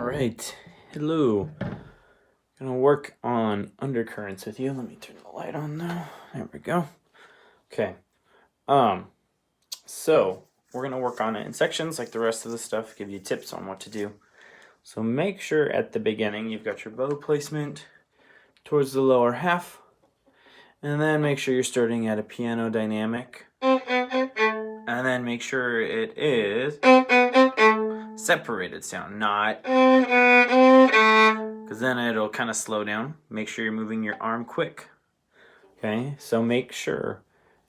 right, hello. Gonna work on undercurrents with you. Let me turn the light on now. There we go. Okay. So we're gonna work on it in sections like the rest of the stuff, give you tips on what to do. So make sure at the beginning you've got your bow placement towards the lower half, and then make sure you're starting at a piano dynamic, and then make sure it is separated sound, not, because then it'll kind of slow down. Make sure you're moving your arm quick. Okay, so make sure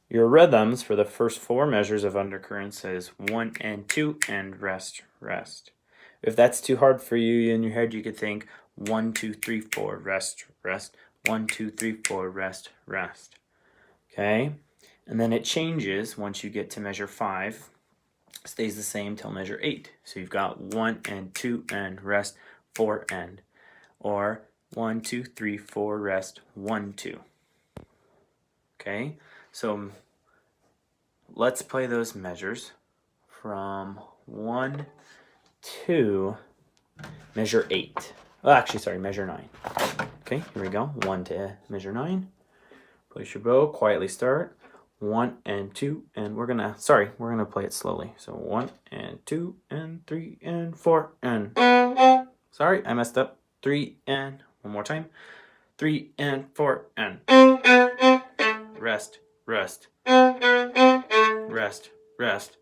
your rhythms for the first 4 measures of undercurrents is 1 and 2 and rest, rest. If that's too hard for you in your head, you could think 1, 2, 3, 4, rest, rest. 1, 2, 3, 4, rest, rest. Okay, and then it changes once you get to measure 5. Stays the same till measure 8. So you've got 1 and 2 and rest, 4 and, or 1, 2, 3, 4, rest, 1, 2. Okay, so let's play those measures from 1 to measure 8. Oh, actually, sorry, measure 9. Okay, here we go. 1 to measure 9. Place your bow, quietly start. 1 and 2, and we're gonna play it slowly. So 1 and 2 and 3 and 4 and, sorry, I messed up. 3 and, one more time. 3 and 4 and, rest, rest, rest, rest.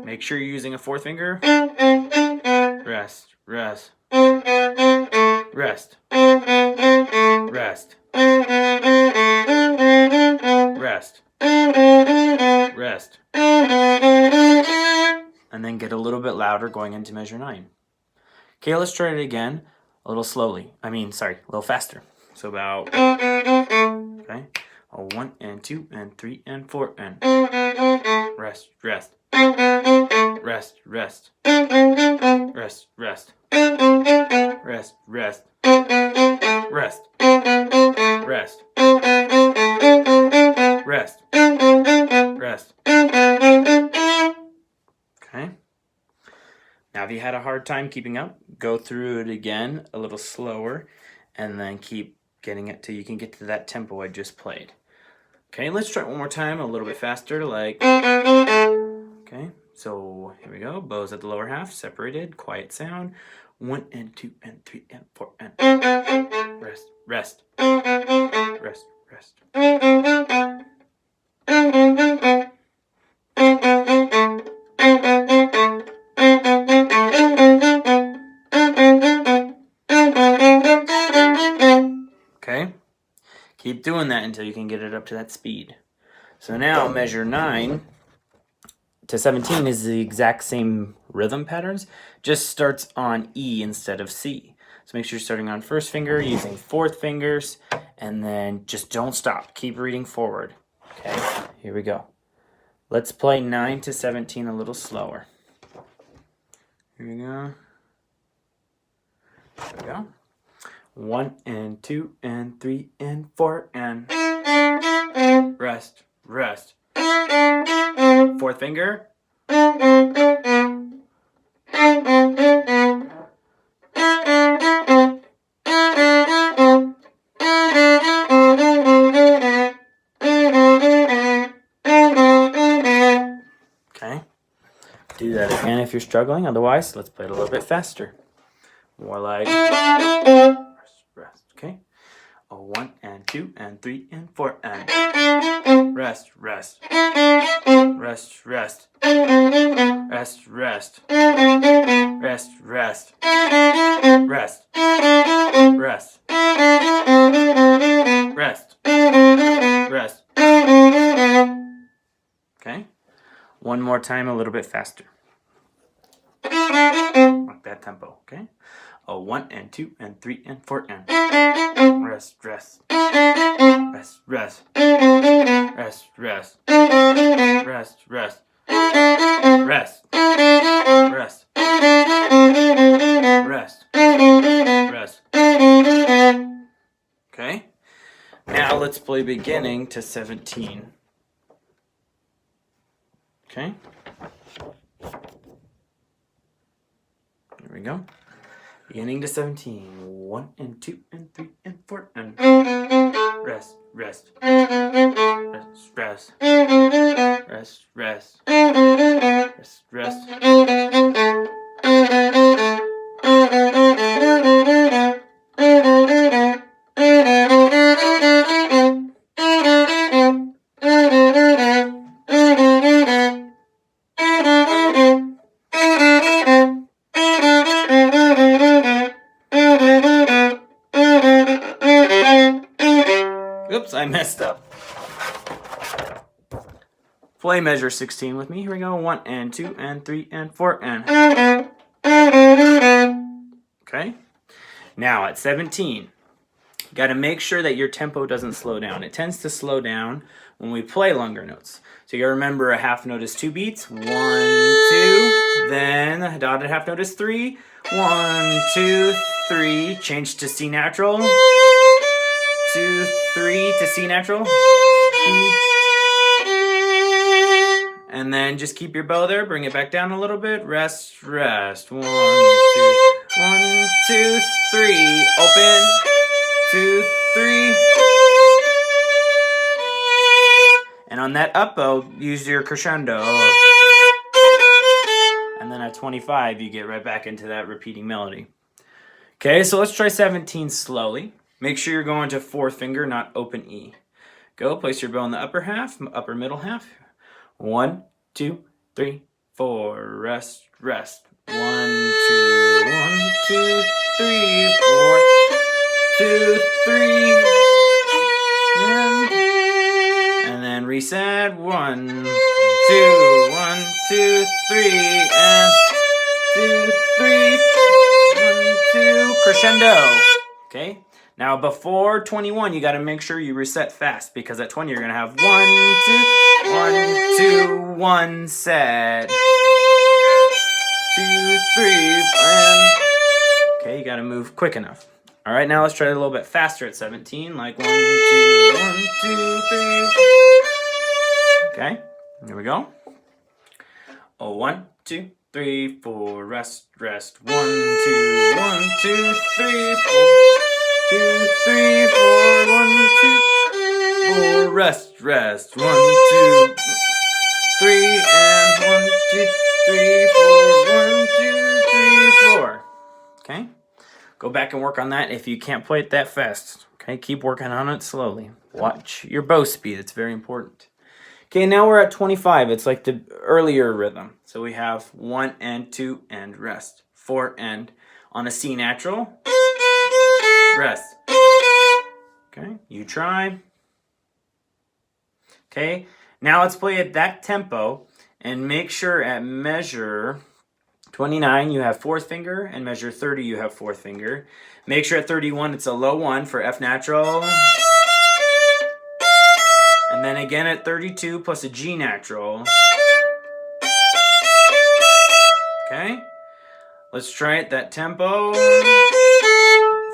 Make sure you're using a 4th finger. Rest, rest, rest, rest, rest, rest, and then get a little bit louder going into measure 9. Okay, let's try it again a little slowly. A little faster. So about, okay, 1 and 2 and 3 and 4 and, rest, rest, rest, rest, rest, rest, rest, rest, rest, rest, rest, rest. Okay. Now if you had a hard time keeping up, go through it again a little slower, and then keep getting it till you can get to that tempo I just played. Okay, let's try it one more time, a little bit faster, like, okay, so here we go. Bows at the lower half, separated, quiet sound. 1 and 2 and 3 and 4 and, rest, rest, rest, rest. Okay, keep doing that until you can get it up to that speed. So now measure 9 to 17 is the exact same rhythm patterns, just starts on E instead of C. So make sure you're starting on 1st finger, using 4th fingers, and then just don't stop. Keep reading forward. Okay, here we go. Let's play 9 to 17 a little slower. Here we go. There we go. 1 and 2 and 3 and 4 and, rest, rest. 4th finger. Okay. Do that again if you're struggling. Otherwise, let's play it a little bit faster. More like, rest, rest. Okay. 1 and 2 and 3 and 4 and, rest, rest, rest, rest, rest, rest, rest, rest, rest, rest, rest, rest. Okay. One more time, a little bit faster. Like that tempo, okay? 1 and 2 and 3 and 4 and, rest, rest, rest, rest, rest, rest, rest, rest, rest, rest, rest, rest. Okay? Now let's play beginning to 17. Okay? Here we go. Beginning to 17. 1 and 2 and 3 and 4 and rest, rest, rest, rest, rest, rest, rest, rest. Oops, I messed up. Play measure 16 with me. Here we go. 1 and 2 and 3 and 4 and. Okay. Now at 17, you got to make sure that your tempo doesn't slow down. It tends to slow down when we play longer notes. So you got to remember a half note is 2 beats. 1, 2. Then a dotted half note is 3. 1, 2, 3. Change to C natural. 2, 3 to C natural. And then just keep your bow there. Bring it back down a little bit. Rest, rest. 1, 2. 1, 2, 3. Open. 2, 3. And on that up bow, use your crescendo. And then at 25, you get right back into that repeating melody. Okay, so let's try 17 slowly. Make sure you're going to 4th finger, not open E. Go, place your bow in the upper half, upper middle half. 1, 2, 3, 4. Rest, rest. 1, 2, 1, 2, 3, 4. 2, 3. And then reset. 1, 2, 1, 2, 3, and 2, 3. 1, 2. Crescendo. Okay. Now before 21, you got to make sure you reset fast because at 20 you're gonna have 1, 2, 1, 2, 1 set. 2, 3, and okay, you got to move quick enough. All right, now let's try it a little bit faster at 17, like 1, 2, 1, 2, 3. Okay, here we go. Oh, 1, 2, 3, 4. Rest, rest. 1, 2, 1, 2, 3, 4. 2, 3, 4. 1, 2, 4. Rest, rest. 1, 2, 3, and 1, 2, 3, 4. 1, 2, 3, 4. Okay. Go back and work on that if you can't play it that fast. Okay, keep working on it slowly. Watch your bow speed. It's very important. Okay, now we're at 25. It's like the earlier rhythm. So we have 1 and 2 and rest. 4 and on a C natural. Rest. Okay, you try. Okay, now let's play at that tempo and make sure at measure 29 you have 4th finger and measure 30 you have 4th finger. Make sure at 31 it's a low 1 for F natural. And then again at 32 plus a G natural. Okay, let's try it that tempo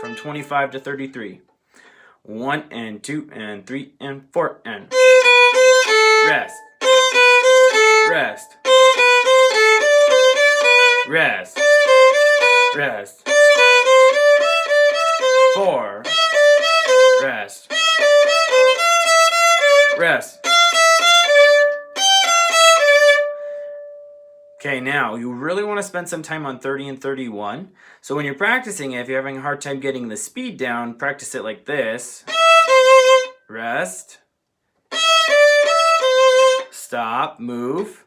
from 25 to 33. 1 and 2 and 3 and 4 and rest, rest, rest, rest, 4, rest, rest. Okay, now you really want to spend some time on 30 and 31. So when you're practicing it, if you're having a hard time getting the speed down, practice it like this. Rest. Stop, move.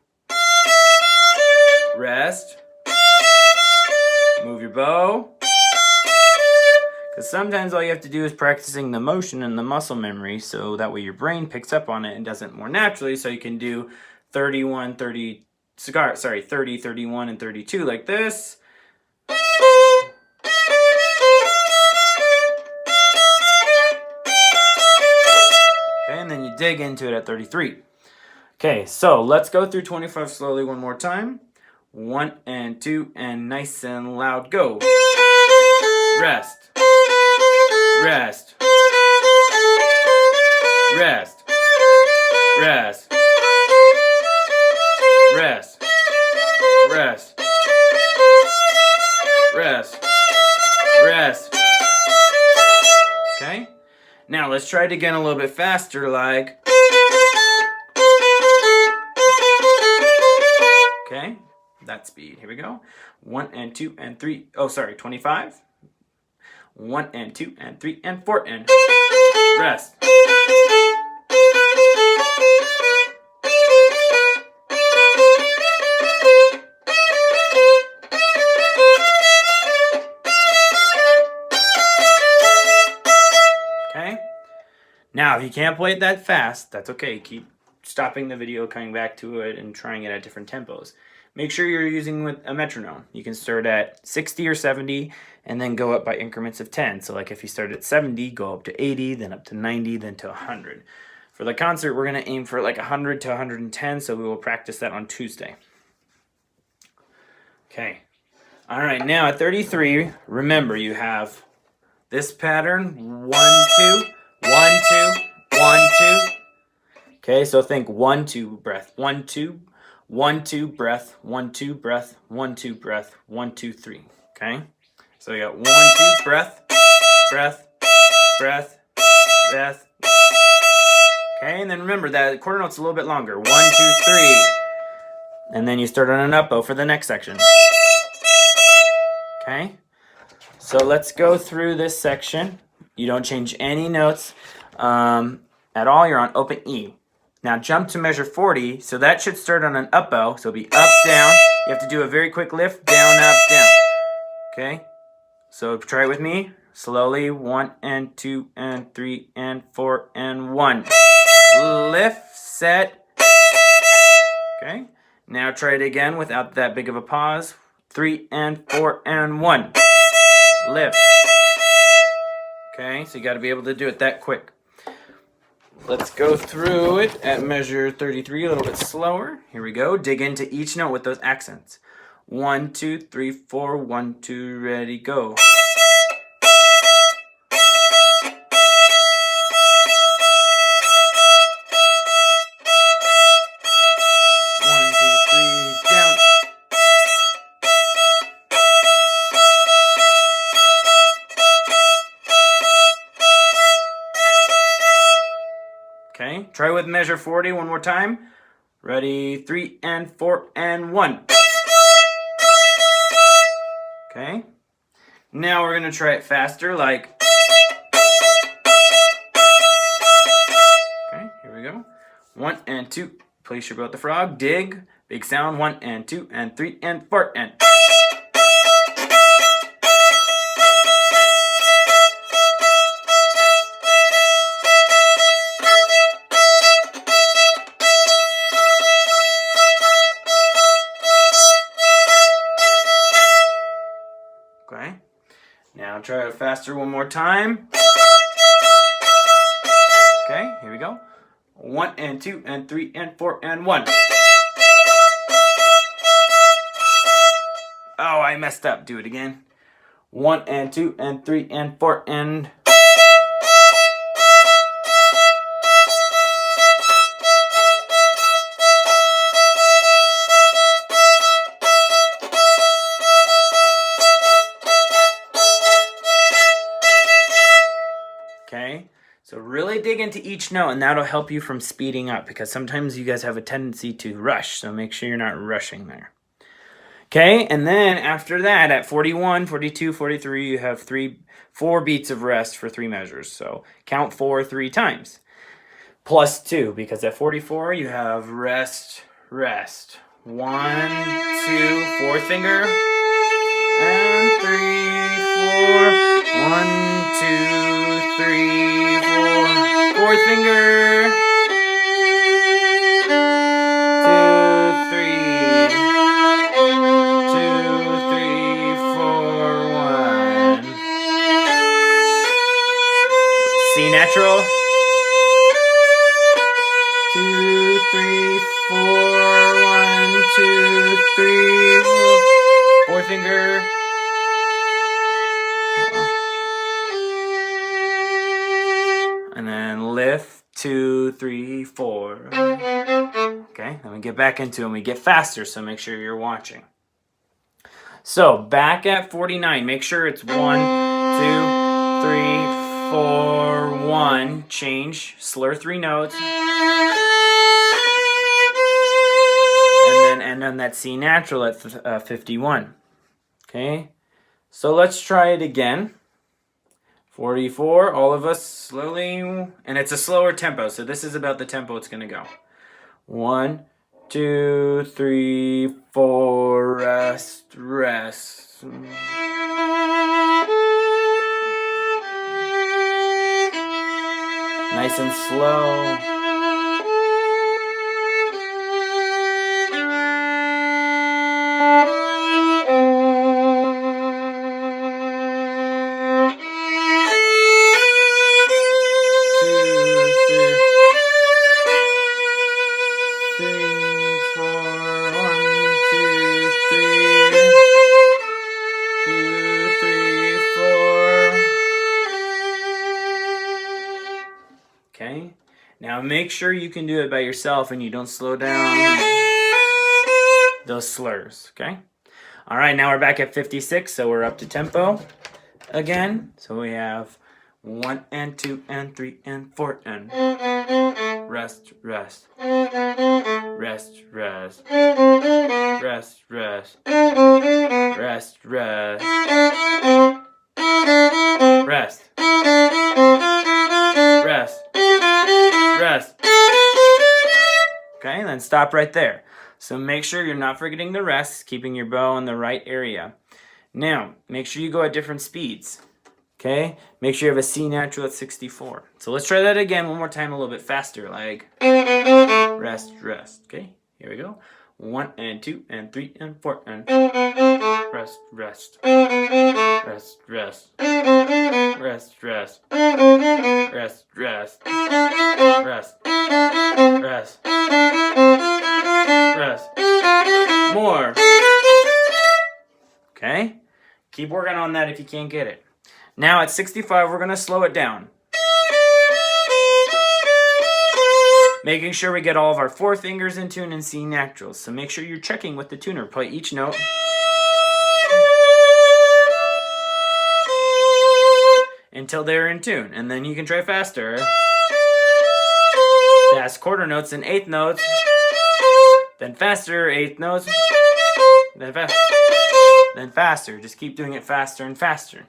Rest. Move your bow. Because sometimes all you have to do is practicing the motion and the muscle memory, so that way your brain picks up on it and does it more naturally, so you can do 31, 30, 30, 31, and 32 like this. Okay, and then you dig into it at 33. Okay, so let's go through 25 slowly one more time. 1 and 2 and nice and loud, go. Rest. Rest. Rest. Rest. Rest. Rest. Now let's try it again a little bit faster, like. Okay, that speed. Here we go. 1 and 2 and 3. Oh, sorry, 25. 1 and 2 and 3 and 4 and rest. Okay. Now, if you can't play it that fast, that's okay. Keep stopping the video, coming back to it, and trying it at different tempos. Make sure you're using with a metronome. You can start at 60 or 70 and then go up by increments of 10. So like if you start at 70, go up to 80, then up to 90, then to 100. For the concert, we're going to aim for like 100 to 110, so we will practice that on Tuesday. Okay. All right, now at 33, remember you have this pattern, 1, 2, 1, 2, 1, 2. Okay, so think 1, 2, breath, 1, 2, 1, 2, breath, 1, 2, breath, 1, 2, breath, 1, 2, 3. Okay, so we got 1, 2, breath, breath, breath, breath. Okay, and then remember that quarter note's a little bit longer. 1, 2, 3. And then you start on an up bow for the next section. Okay, so let's go through this section. You don't change any notes at all. You're on open E. Now jump to measure 40, so that should start on an up bow, so it'll be up, down. You have to do a very quick lift, down, up, down. Okay, so try it with me. Slowly, 1 and 2 and 3 and 4 and 1. Lift, set. Okay, now try it again without that big of a pause. 3 and 4 and 1. Lift. Okay, so you got to be able to do it that quick. Let's go through it at measure 33 a little bit slower. Here we go. Dig into each note with those accents. 1, 2, 3, 4, 1, 2, ready, go. 1, 2, 3, down. Okay, try with measure 40 one more time. Ready, 3 and 4 and 1. Okay, now we're going to try it faster, like. Okay, here we go. 1 and 2, place your bow at the frog, dig, big sound, 1 and 2 and 3 and 4 and. Okay, now try it faster one more time. Okay, here we go. 1 and 2 and 3 and 4 and 1. Oh, I messed up. Do it again. 1 and 2 and 3 and 4 and. Okay, so really dig into each note, and that'll help you from speeding up, because sometimes you guys have a tendency to rush, so make sure you're not rushing there. Okay, and then after that, at 41, 42, 43, you have 4 beats of rest for 3 measures. So count 4 3 times, plus 2, because at 44, you have rest, rest. 1, 2, 4th finger, and 3, 4. 1, 2, 3, 4. 4th finger. 2, 3. 2, 3, 4, 1. C natural. 2, 3, 4. 1, 2, 3, 4. 4th finger. And then lift, 2, 3, 4. Okay, then we get back into it and we get faster, so make sure you're watching. So back at 49, make sure it's 1, 2, 3, 4, 1, change, slur 3 notes, and then end on that C natural at 51. Okay, so let's try it again. 44, all of us slowly, and it's a slower tempo, so this is about the tempo it's going to go. 1, 2, 3, 4, rest, rest. Nice and slow. Okay, now make sure you can do it by yourself and you don't slow down those slurs, okay? All right, now we're back at 56, so we're up to tempo again. So we have 1 and 2 and 3 and 4 and rest, rest, rest, rest, rest, rest, rest, rest, rest, rest, rest. Okay, and then stop right there. So make sure you're not forgetting the rest, keeping your bow in the right area. Now, make sure you go at different speeds. Okay, make sure you have a C natural at 64. So let's try that again one more time, a little bit faster, like rest, rest. Okay, here we go. 1 and 2 and 3 and 4 and rest, rest, rest, rest, rest, rest, rest, rest, rest, rest, rest. More. Okay, keep working on that if you can't get it. Now at 65, we're going to slow it down. Making sure we get all of our 4 fingers in tune in C naturals. So make sure you're checking with the tuner. Play each note. Until they're in tune. And then you can try faster. Fast quarter notes and 8th notes. Then faster 8th notes. Then faster. Then faster. Just keep doing it faster and faster.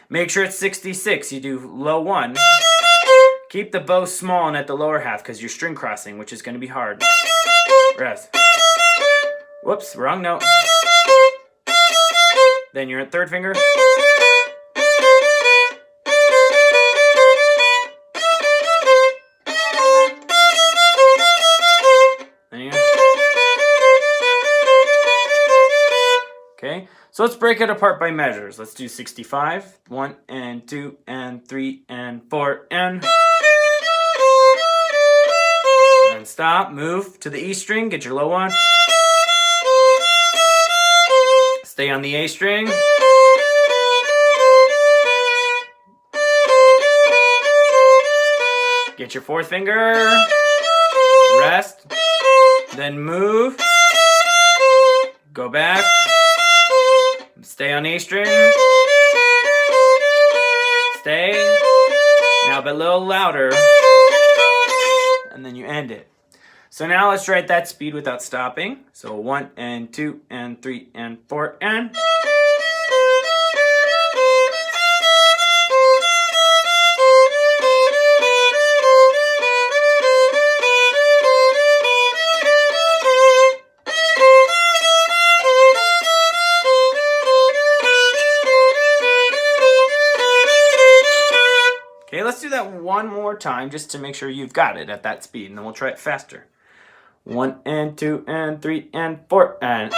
Make sure it's 66. You do low 1. Keep the bow small and at the lower half because you're string crossing, which is going to be hard. Rest. Whoops, wrong note. Then you're at 3rd finger. Okay, so let's break it apart by measures. Let's do 65. 1 and 2 and 3 and 4 and stop. Move to the E string. Get your low 1. Stay on the A string. Get your 4th finger. Rest. Then move. Go back. Stay on A string. Stay. Now a little louder. And then you end it. So now let's try at that speed without stopping. So 1 and 2 and 3 and 4 and okay, let's do that one more time just to make sure you've got it at that speed, and then we'll try it faster. 1 and 2 and 3 and 4 and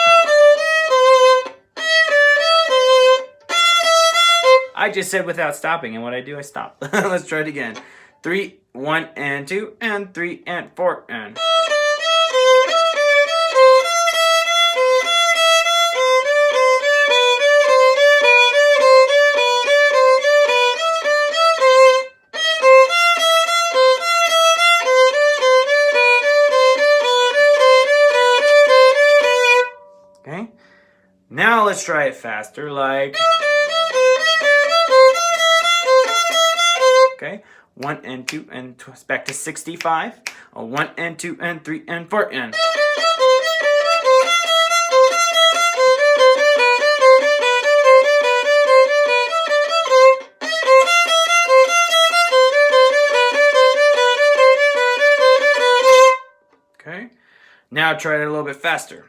I just said without stopping, and what I do, I stop. Let's try it again. 3, 1 and 2 and 3 and 4 and now let's try it faster, like Okay, 1 and 2 and back to 65. 1 and 2 and 3 and 4 and. Okay, now try it a little bit faster.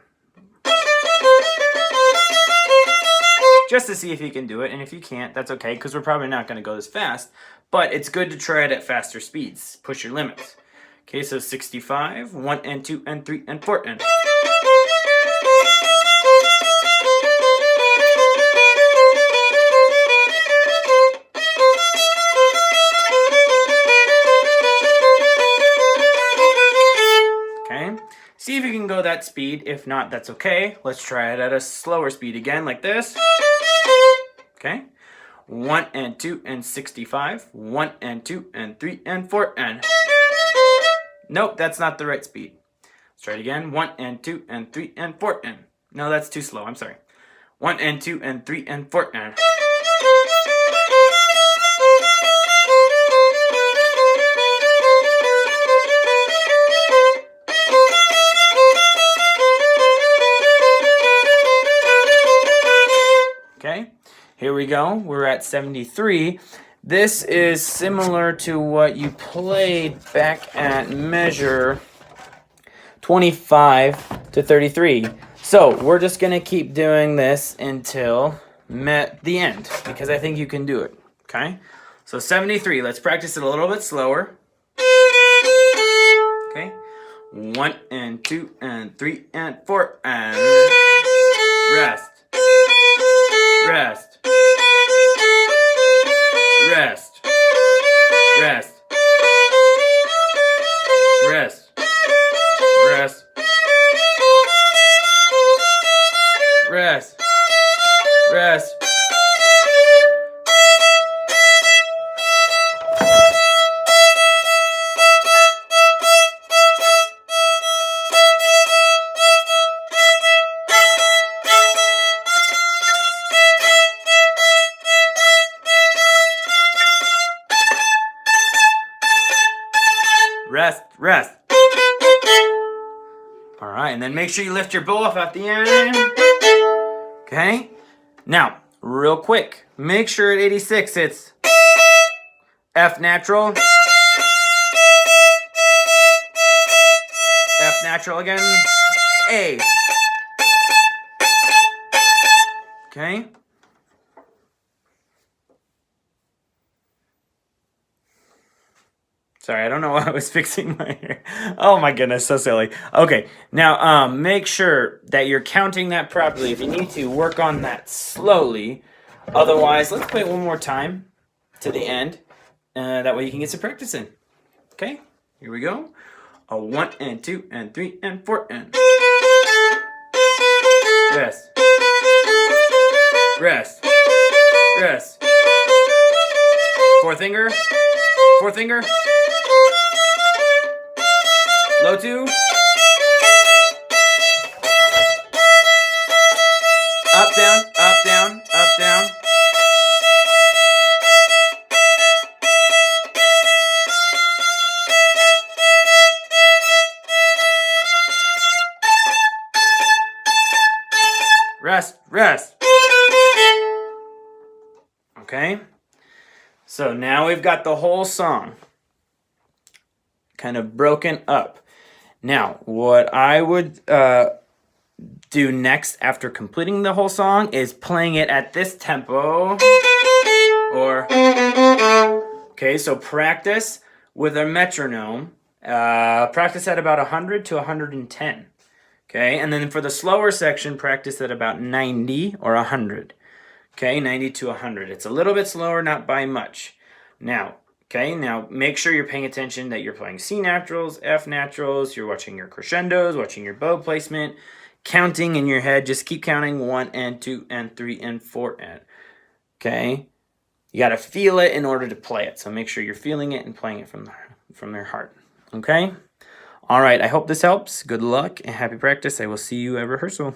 Just to see if you can do it, and if you can't, that's okay, because we're probably not going to go this fast, but it's good to try it at faster speeds. Push your limits. Okay, so 65, 1 and 2 and 3 and 4 and. Okay, see if you can go that speed. If not, that's okay. Let's try it at a slower speed again, like this. Okay, 1 and 2 and 65, 1 and 2 and 3 and 4 and. Nope, that's not the right speed. Let's try it again. 1 and 2 and 3 and 4 and. No, that's too slow. I'm sorry. 1 and 2 and 3 and 4 and. Okay, here we go. We're at 73. This is similar to what you played back at measure 25 to 33. So we're just going to keep doing this until the end, because I think you can do it. Okay, so 73. Let's practice it a little bit slower. Okay, 1 and 2 and 3 and 4 and. Rest. Rest. Rest. Rest. Rest. Rest. Rest. Rest. Rest, rest. All right, and then make sure you lift your bow off at the end. Okay? Now, real quick, make sure at 86 it's F natural. F natural again. A. Okay? Sorry, I don't know why I was fixing my hair. Oh my goodness, so silly. Okay, now make sure that you're counting that properly. If you need to, work on that slowly. Otherwise, let's play it one more time to the end. That way you can get some practice in. Okay, here we go. 1 and 2 and 3 and 4 and. Rest. Rest. Rest. Fourth finger. Fourth finger. Low 2. Up, down, up, down, up, down. Rest, rest. Okay. So now we've got the whole song kind of broken up. Now, what I would do next after completing the whole song is playing it at this tempo. Okay, so practice with a metronome. Practice at about 100 to 110. Okay, and then for the slower section, practice at about 90 or 100. Okay, 90 to 100. It's a little bit slower, not by much. Now, okay, now make sure you're paying attention that you're playing C naturals, F naturals, you're watching your crescendos, watching your bow placement, counting in your head. Just keep counting 1 and 2 and 3 and 4 and. Okay? You got to feel it in order to play it. So make sure you're feeling it and playing it from their heart. Okay? All right, I hope this helps. Good luck and happy practice. I will see you at rehearsal.